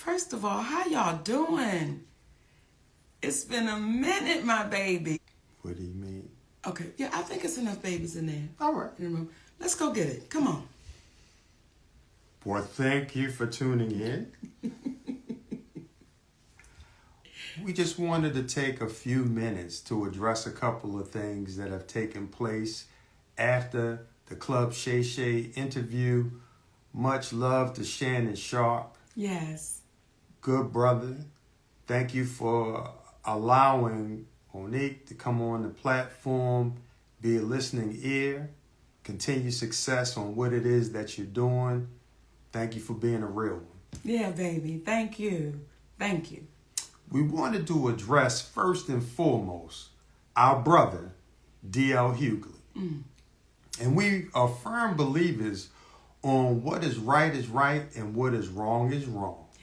First of all, how y'all doing? It's been a minute, my baby. What do you mean? Okay, yeah, I think it's enough babies in there. All right. In the room. Let's go get it. Come on. Well, thank you for tuning in. We just wanted to take a few minutes to address a couple of things that have taken place after the Club Shay Shay interview. Much love to Shannon Sharp. Yes. Good brother. Thank you for allowing Monique to come on the platform, be a listening ear, continue success on what it is that you're doing. Thank you for being a real one. Yeah, baby. Thank you. Thank you. We wanted to address first and foremost our brother, D.L. Hugley. And we are firm believers on what is right and what is wrong.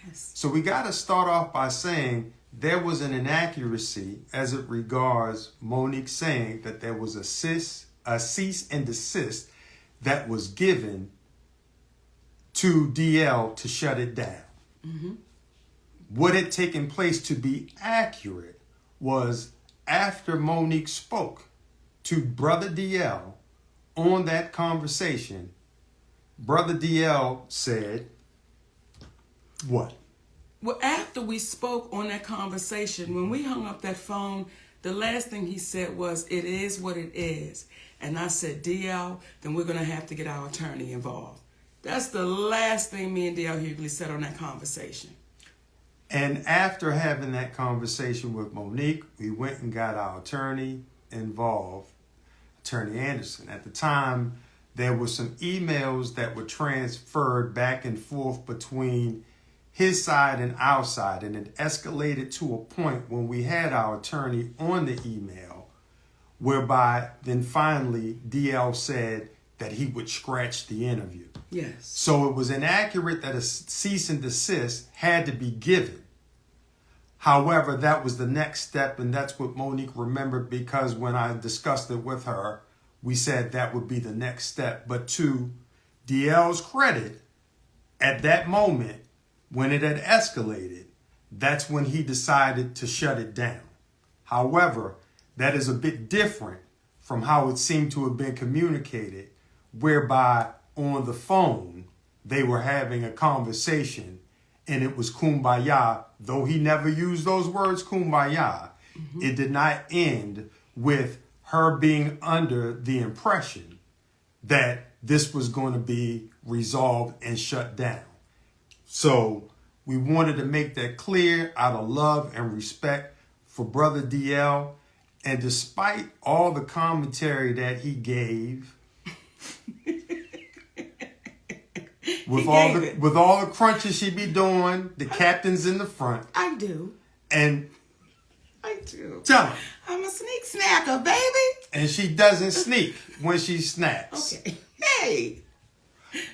Yes. So we got to start off by saying there was an inaccuracy as it regards Monique saying that there was a cease and desist that was given to DL to shut it down. Mm-hmm. What had taken place, to be accurate, was after Monique spoke to Brother DL on that conversation, Brother DL said, what? Well, after we spoke on that conversation, when we hung up that phone, the last thing he said was, "It is what it is." And I said, DL, then we're going to have to get our attorney involved. That's the last thing me and DL Hugley said on that conversation. And after having that conversation with Monique, we went and got our attorney involved, Attorney Anderson. At the time, there were some emails that were transferred back and forth between his side and our side, and it escalated to a point when we had our attorney on the email, whereby then finally DL said that he would scratch the interview. Yes. So it was inaccurate that a cease and desist had to be given. However, that was the next step, and that's what Monique remembered, because when I discussed it with her, we said that would be the next step. But to DL's credit, at that moment, when it had escalated, that's when he decided to shut it down. However, that is a bit different from how it seemed to have been communicated, whereby on the phone, they were having a conversation and it was kumbaya. Though he never used those words, kumbaya, It did not end with her being under the impression that this was going to be resolved and shut down. So we wanted to make that clear out of love and respect for Brother DL. And despite all the commentary that he gave, with all the crunches she be doing, the captain's in the front. I do. And I do. tell him. I'm a sneak snacker, baby. And she doesn't sneak when she snacks. Okay. Hey.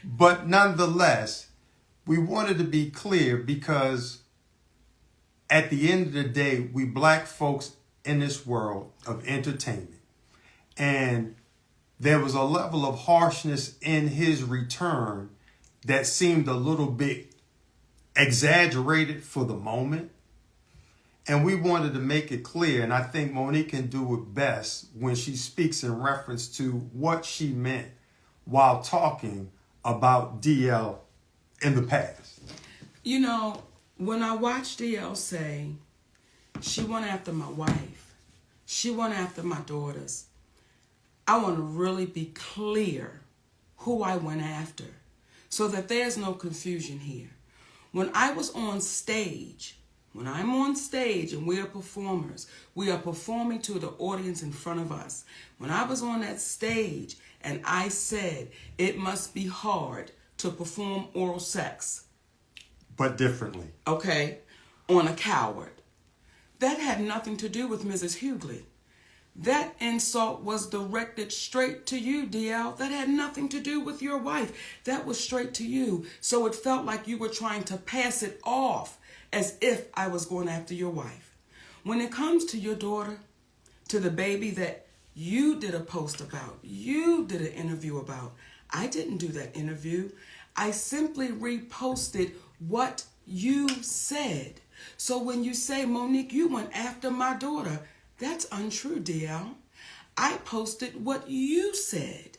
But nonetheless, we wanted to be clear because at the end of the day, we black folks in this world of entertainment. And there was a level of harshness in his return that seemed a little bit exaggerated for the moment. And we wanted to make it clear, and I think Monique can do it best when she speaks in reference to what she meant while talking about DL in the past. You know, when I watched DL say, she went after my wife, she went after my daughters, I want to really be clear who I went after so that there's no confusion here. When I was on stage, when I'm on stage and we are performers, we are performing to the audience in front of us. When I was on that stage and I said it must be hard to perform oral sex. But differently. Okay, on a coward. That had nothing to do with Mrs. Hugley. That insult was directed straight to you, DL. That had nothing to do with your wife. That was straight to you. So it felt like you were trying to pass it off as if I was going after your wife. When it comes to your daughter, to the baby that you did a post about, you did an interview about, I didn't do that interview. I simply reposted what you said. So when you say, Monique, you went after my daughter, that's untrue, DL. I posted what you said.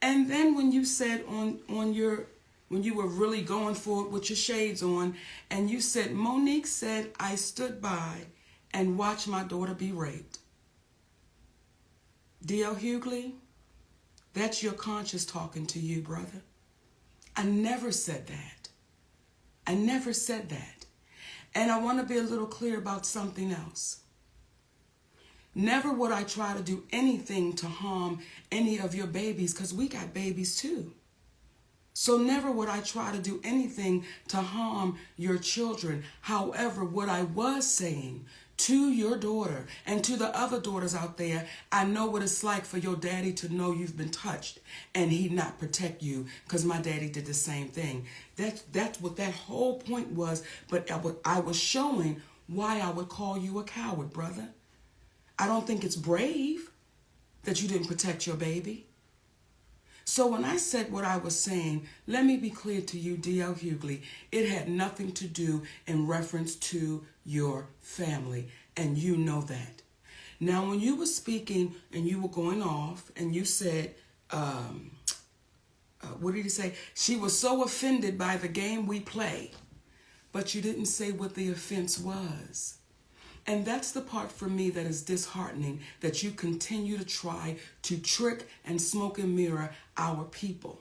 And then when you said when you were really going for it with your shades on, and you said, Monique said, I stood by and watched my daughter be raped. D.L. Hugley, that's your conscience talking to you, brother. I never said that. I never said that. And I want to be a little clear about something else. Never would I try to do anything to harm any of your babies, because we got babies too. So never would I try to do anything to harm your children. However, what I was saying to your daughter and to the other daughters out there, I know what it's like for your daddy to know you've been touched and he not protect you, because my daddy did the same thing. That's what that whole point was. But I was showing why I would call you a coward, brother. I don't think it's brave that you didn't protect your baby. So when I said what I was saying, let me be clear to you, D.L. Hugley, it had nothing to do in reference to your family, and you know that. Now, when you were speaking and you were going off and you said, what did you say? She was so offended by the game we play, but you didn't say what the offense was. And that's the part for me that is disheartening, that you continue to try to trick and smoke and mirror our people.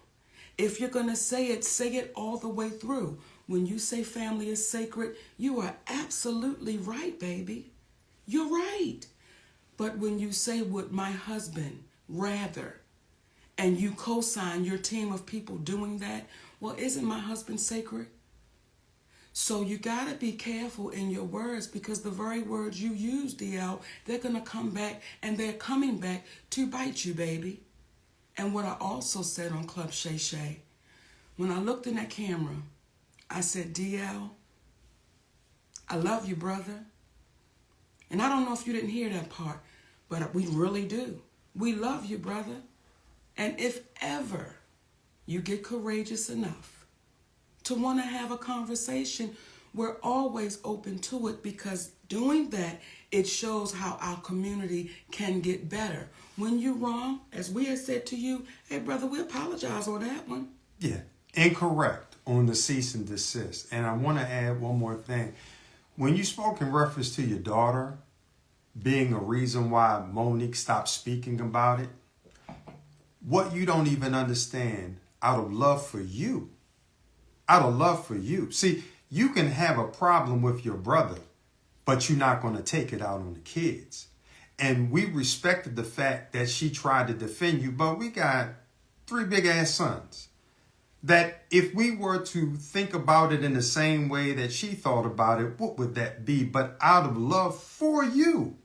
If you're going to say it all the way through. When you say family is sacred, you are absolutely right, baby. You're right. But when you say would my husband rather, and you co-sign your team of people doing that, well, isn't my husband sacred? So you got to be careful in your words, because the very words you use, DL, they're going to come back, and they're coming back to bite you, baby. And what I also said on Club Shay Shay, when I looked in that camera, I said, DL, I love you, brother. And I don't know if you didn't hear that part, but we really do. We love you, brother. And if ever you get courageous enough to want to have a conversation, we're always open to it, because doing that, it shows how our community can get better. When you're wrong, as we have said to you, hey, brother, we apologize on that one. Yeah, incorrect on the cease and desist. And I want to add one more thing. When you spoke in reference to your daughter being a reason why Monique stopped speaking about it, what you don't even understand, out of love for you, See, you can have a problem with your brother, but you're not going to take it out on the kids. And we respected the fact that she tried to defend you, but we got 3 big ass sons. That if we were to think about it in the same way that she thought about it, what would that be? But out of love for you,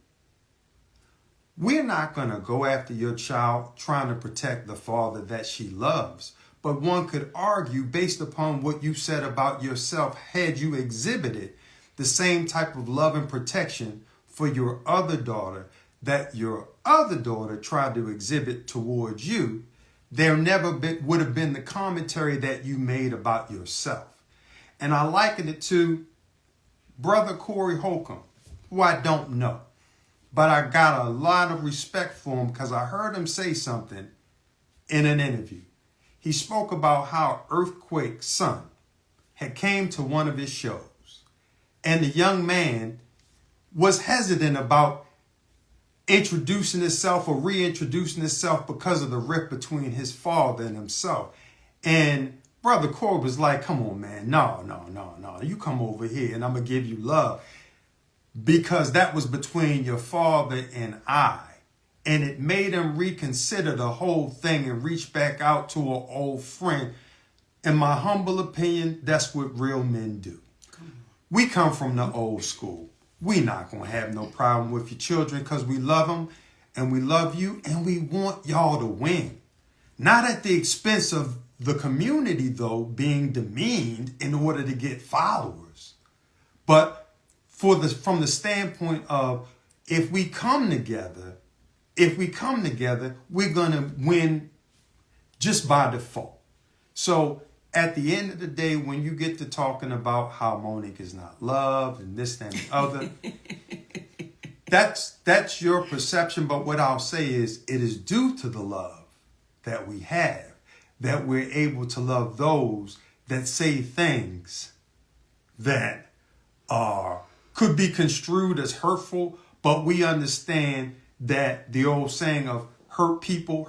we're not going to go after your child trying to protect the father that she loves. But one could argue, based upon what you said about yourself, had you exhibited the same type of love and protection for your other daughter that your other daughter tried to exhibit towards you, there never would have been the commentary that you made about yourself. And I liken it to Brother Corey Holcomb, who I don't know. But I got a lot of respect for him because I heard him say something in an interview. He spoke about how Earthquake's son had came to one of his shows, and the young man was hesitant about introducing himself or reintroducing himself because of the rift between his father and himself. And Brother Corey was like, come on, man, no, you come over here and I'm going to give you love, because that was between your father and I. And it made him reconsider the whole thing and reach back out to an old friend. In my humble opinion, that's what real men do. We come from the old school. We not going to have no problem with your children because we love them and we love you and we want y'all to win. Not at the expense of the community, though, being demeaned in order to get followers. But from the standpoint of if we come together, we're going to win just by default. So at the end of the day, when you get to talking about how Monique is not loved and this, that, and the other, that's your perception. But what I'll say is it is due to the love that we have that we're able to love those that say things that could be construed as hurtful, but we understand that the old saying of hurt people.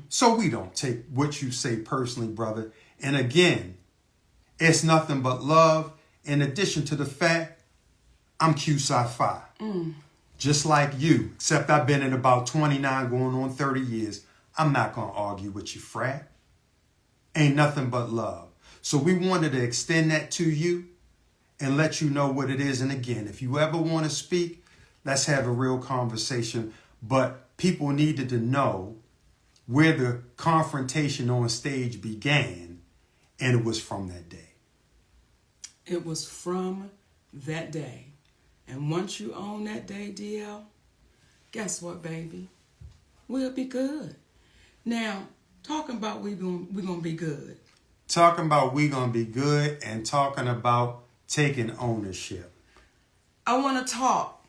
So we don't take what you say personally, brother. And again, it's nothing but love. In addition to the fact, I'm Q-Sci-Fi. Just like you, except I've been in about 29 going on 30 years. I'm not going to argue with you, frat. Ain't nothing but love. So we wanted to extend that to you and let you know what it is. And again, if you ever want to speak, let's have a real conversation. But people needed to know where the confrontation on stage began, and it was from that day. It was from that day. And once you own that day, DL, guess what, baby? We'll be good. Now, talking about we're gonna be good. Talking about we gonna be good and talking about taking ownership. I want to talk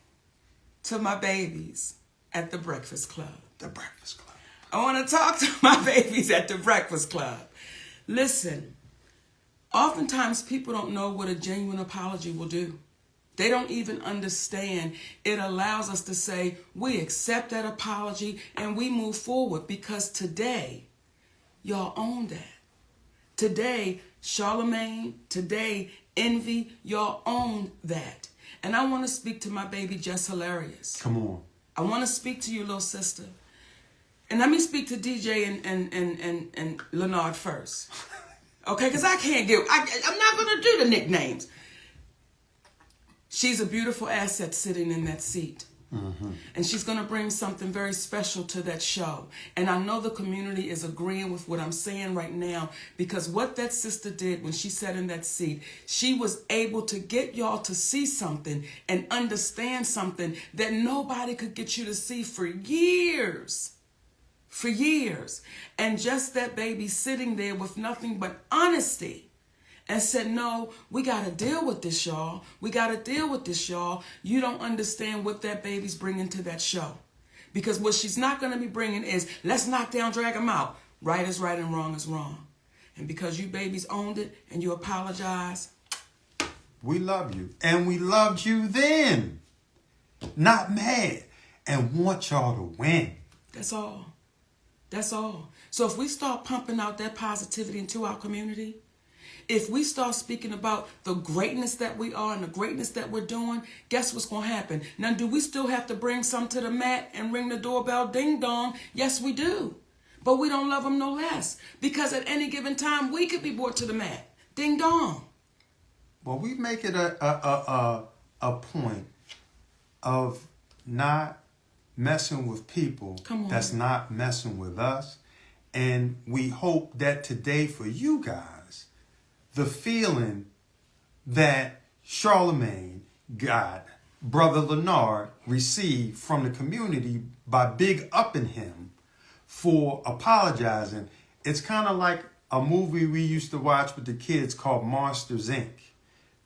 to my babies at the Breakfast Club. The Breakfast Club. I want to talk to my babies at the Breakfast Club. Listen, oftentimes people don't know what a genuine apology will do. They don't even understand. It allows us to say, we accept that apology and we move forward, because today, y'all own that. Today, Charlemagne, today, Envy, y'all own that. And I want to speak to my baby, Jess Hilarious. Come on. I want to speak to you, little sister. And let me speak to DJ and Leonard first. Okay, because I can't I'm not going to do the nicknames. She's a beautiful asset sitting in that seat. Mm-hmm. And she's going to bring something very special to that show. And I know the community is agreeing with what I'm saying right now, because what that sister did when she sat in that seat, she was able to get y'all to see something and understand something that nobody could get you to see for years. For years. And just that baby sitting there with nothing but honesty. And said, no, we got to deal with this, y'all. We got to deal with this, y'all. You don't understand what that baby's bringing to that show. Because what she's not going to be bringing is, let's knock down, drag them out. Right is right and wrong is wrong. And because you babies owned it and you apologize. We love you. And we loved you then. Not mad. And want y'all to win. That's all. That's all. So if we start pumping out that positivity into our community, if we start speaking about the greatness that we are and the greatness that we're doing, guess what's going to happen? Now, do we still have to bring some to the mat and ring the doorbell ding dong? Yes, we do. But we don't love them no less, because at any given time, we could be brought to the mat. Ding dong. Well, we make it a point of not messing with people that's not messing with us. And we hope that today for you guys, the feeling that Charlemagne got, Brother Leonard received from the community by big upping him for apologizing. It's kind of like a movie we used to watch with the kids called Monsters, Inc.,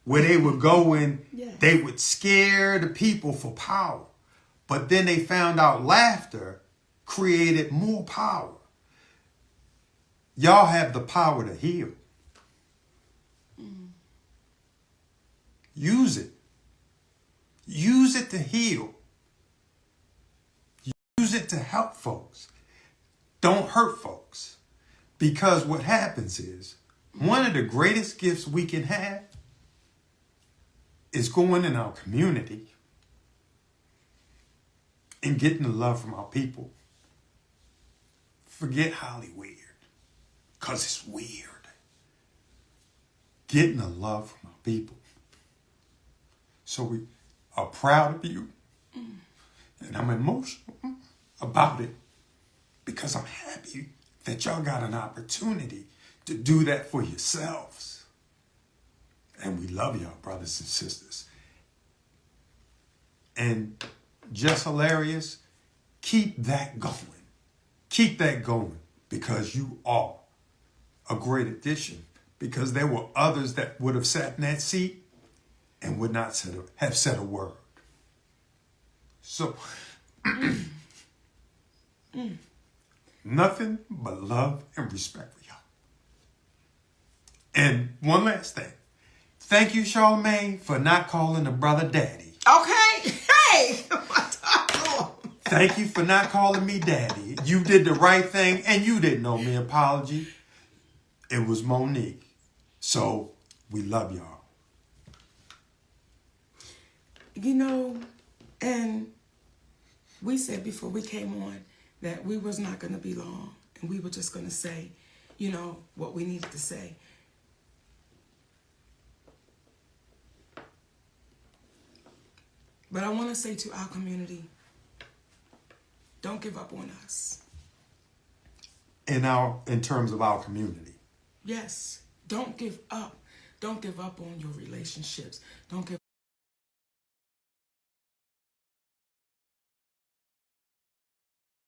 where they would go and they would scare the people for power. But then they found out laughter created more power. Y'all have the power to heal. Use it. Use it to heal. Use it to help folks. Don't hurt folks. Because what happens is, one of the greatest gifts we can have is going in our community and getting the love from our people. Forget Hollywood, because it's weird. Getting the love from our people. So we are proud of you. And I'm emotional about it, because I'm happy that y'all got an opportunity to do that for yourselves. And we love y'all, brothers and sisters. And just hilarious, keep that going. Keep that going, because you are a great addition, because there were others that would have sat in that seat and would not have said a word. So, nothing but love and respect for y'all. And one last thing. Thank you, Charlamagne, for not calling the brother daddy. Okay. Hey. Thank you for not calling me daddy. You did the right thing, and you didn't owe me an apology. It was Monique. So, we love y'all. You know, and we said before we came on that we was not going to be long, and we were just going to say, you know, what we needed to say. But I want to say to our community, don't give up on us. In terms of our community. Yes, don't give up. Don't give up on your relationships. Don't give